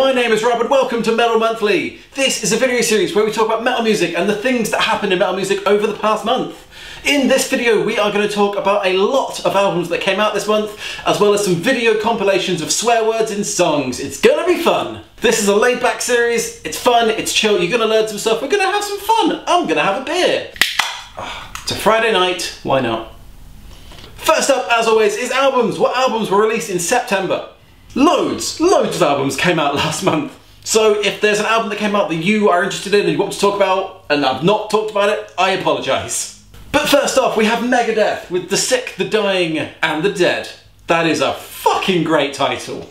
my name is Rob and welcome to Metal Monthly. This is a video series where we talk about metal music and the things that happened in metal music over the past month. In this video we are going to talk about a lot of albums that came out this month, as well as some video compilations of swear words in songs. It's gonna be fun. This is a laid back series, it's fun, it's chill, you're gonna learn some stuff, we're gonna have some fun, I'm gonna have a beer. It's a Friday night, why not? First up, as always, is albums. What albums were released in September? Loads of albums came out last month. So if there's an album that came out that you are interested in and you want to talk about, and I've not talked about it, I apologise. But first off, we have Megadeth with The Sick, The Dying and The Dead. That is a fucking great title.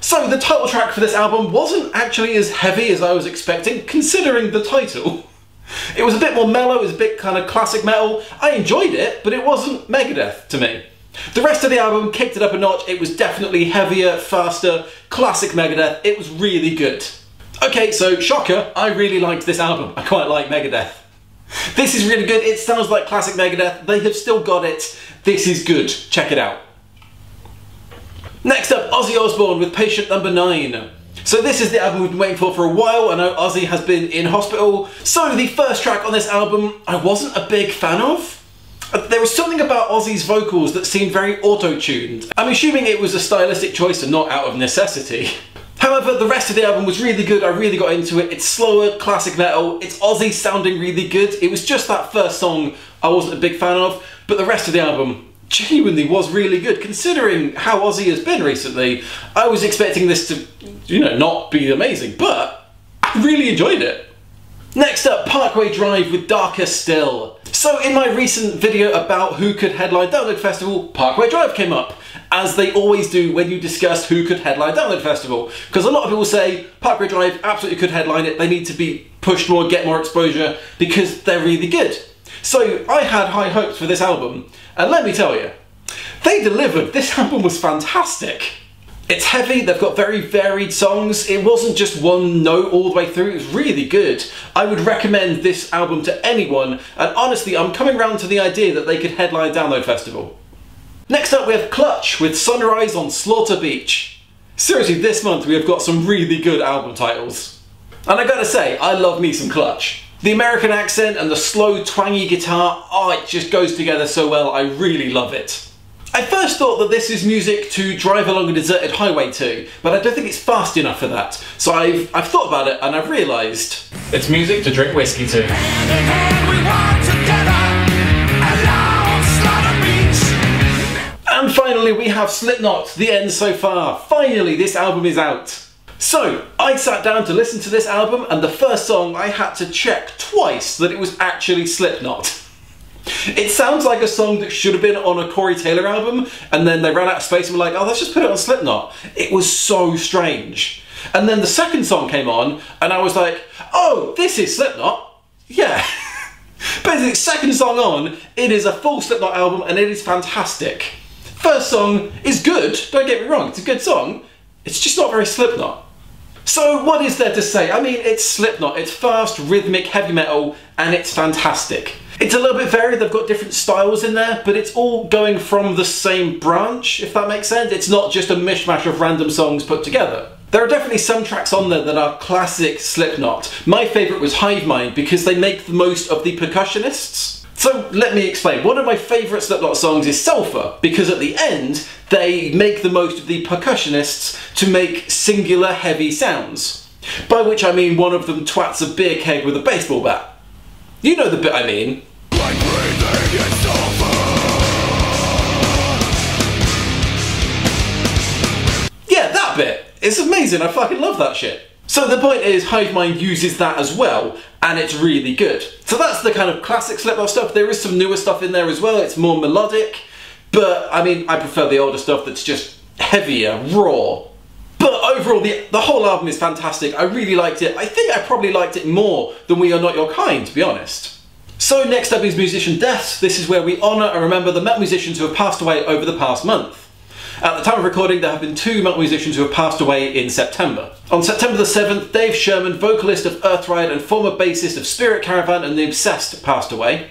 So the title track for this album wasn't actually as heavy as I was expecting, considering the title. It was a bit more mellow, it was a bit kind of classic metal. I enjoyed it, but it wasn't Megadeth to me. The rest of the album kicked it up a notch. It was definitely heavier, faster, classic Megadeth. It was really good. Okay, so shocker, I really liked this album. I quite like Megadeth. This is really good. It sounds like classic Megadeth. They have still got it. This is good. Check it out. Next up, Ozzy Osbourne with Patient Number 9. So this is the album we've been waiting for a while. I know Ozzy has been in hospital. So the first track on this album, I wasn't a big fan of. There was something about Ozzy's vocals that seemed very auto-tuned. I'm assuming it was a stylistic choice and not out of necessity. However, the rest of the album was really good. I really got into it. It's slower, classic metal. It's Ozzy sounding really good. It was just that first song I wasn't a big fan of, but the rest of the album genuinely was really good. Considering how Ozzy has been recently, I was expecting this to, not be amazing, but I really enjoyed it. Next up, Parkway Drive with Darker Still. So in my recent video about who could headline Download Festival, Parkway Drive came up, as they always do when you discuss who could headline Download Festival. Because a lot of people say Parkway Drive absolutely could headline it, they need to be pushed more, get more exposure, because they're really good. So I had high hopes for this album, and let me tell you, they delivered. This album was fantastic. It's heavy, they've got very varied songs. It wasn't just one note all the way through, it was really good. I would recommend this album to anyone, and honestly, I'm coming around to the idea that they could headline Download Festival. Next up we have Clutch with Sunrise on Slaughter Beach. Seriously, this month we have got some really good album titles. And I gotta say, I love me some Clutch. The American accent and the slow, twangy guitar, it just goes together so well, I really love it. I first thought that this is music to drive along a deserted highway to, but I don't think it's fast enough for that. So I've thought about it and I've realised it's music to drink whiskey to. And finally we have Slipknot, The End So Far. Finally, this album is out. So, I sat down to listen to this album and the first song I had to check twice that it was actually Slipknot. It sounds like a song that should have been on a Corey Taylor album and then they ran out of space and were like, oh, let's just put it on Slipknot. It was so strange. And then the second song came on and I was like, oh, this is Slipknot. Yeah. Basically, second song on, it is a full Slipknot album and it is fantastic. First song is good, don't get me wrong, it's a good song. It's just not very Slipknot. So what is there to say? I mean, it's Slipknot, it's fast, rhythmic, heavy metal, and it's fantastic. It's a little bit varied, they've got different styles in there, but it's all going from the same branch, if that makes sense. It's not just a mishmash of random songs put together. There are definitely some tracks on there that are classic Slipknot. My favourite was Hive Mind, because they make the most of the percussionists. So let me explain. One of my favourite Slipknot songs is Sulphur, because at the end, they make the most of the percussionists to make singular heavy sounds. By which I mean one of them twats a beer keg with a baseball bat. You know the bit I mean. Like breathing in sulphur. Yeah, that bit. It's amazing, I fucking love that shit. So the point is, Hive Mind uses that as well, and it's really good. So that's the kind of classic Slipknot stuff. There is some newer stuff in there as well, it's more melodic, but I mean, I prefer the older stuff that's just heavier, raw. But overall, the whole album is fantastic. I really liked it. I think I probably liked it more than We Are Not Your Kind, to be honest. So next up is musician deaths. This is where we honour and remember the metal musicians who have passed away over the past month. At the time of recording, there have been 2 metal musicians who have passed away in September. On September the 7th, Dave Sherman, vocalist of Earth Riot and former bassist of Spirit Caravan and The Obsessed, passed away.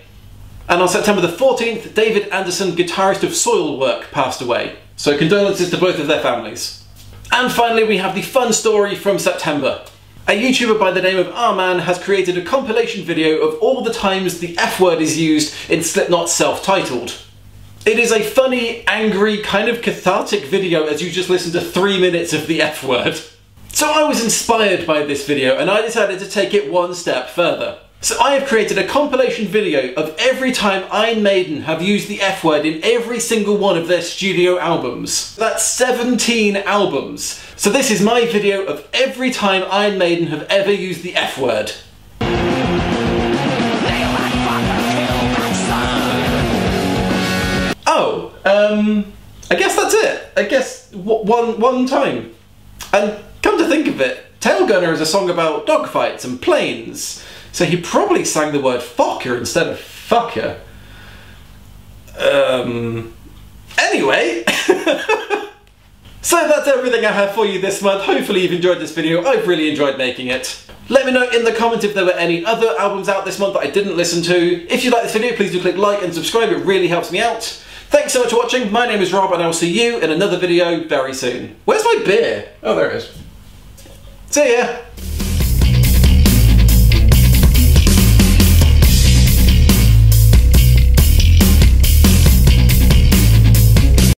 And on September the 14th, David Anderson, guitarist of Soilwork, passed away. So condolences to both of their families. And finally, we have the fun story from September. A YouTuber by the name of R-Man has created a compilation video of all the times the F word is used in Slipknot's Self-Titled. It is a funny, angry, kind of cathartic video as you just listen to 3 minutes of the F word. So I was inspired by this video and I decided to take it one step further. So I have created a compilation video of every time Iron Maiden have used the F word in every single one of their studio albums. That's 17 albums. So this is my video of every time Iron Maiden have ever used the F word. Oh, I guess that's it. I guess one time. And come to think of it, Tail Gunner is a song about dogfights and planes. So he probably sang the word focker instead of fucker. Anyway. So that's everything I have for you this month. Hopefully you've enjoyed this video. I've really enjoyed making it. Let me know in the comments if there were any other albums out this month that I didn't listen to. If you like this video, please do click like and subscribe. It really helps me out. Thanks so much for watching. My name is Rob and I will see you in another video very soon. Where's my beer? Oh, there it is. See ya.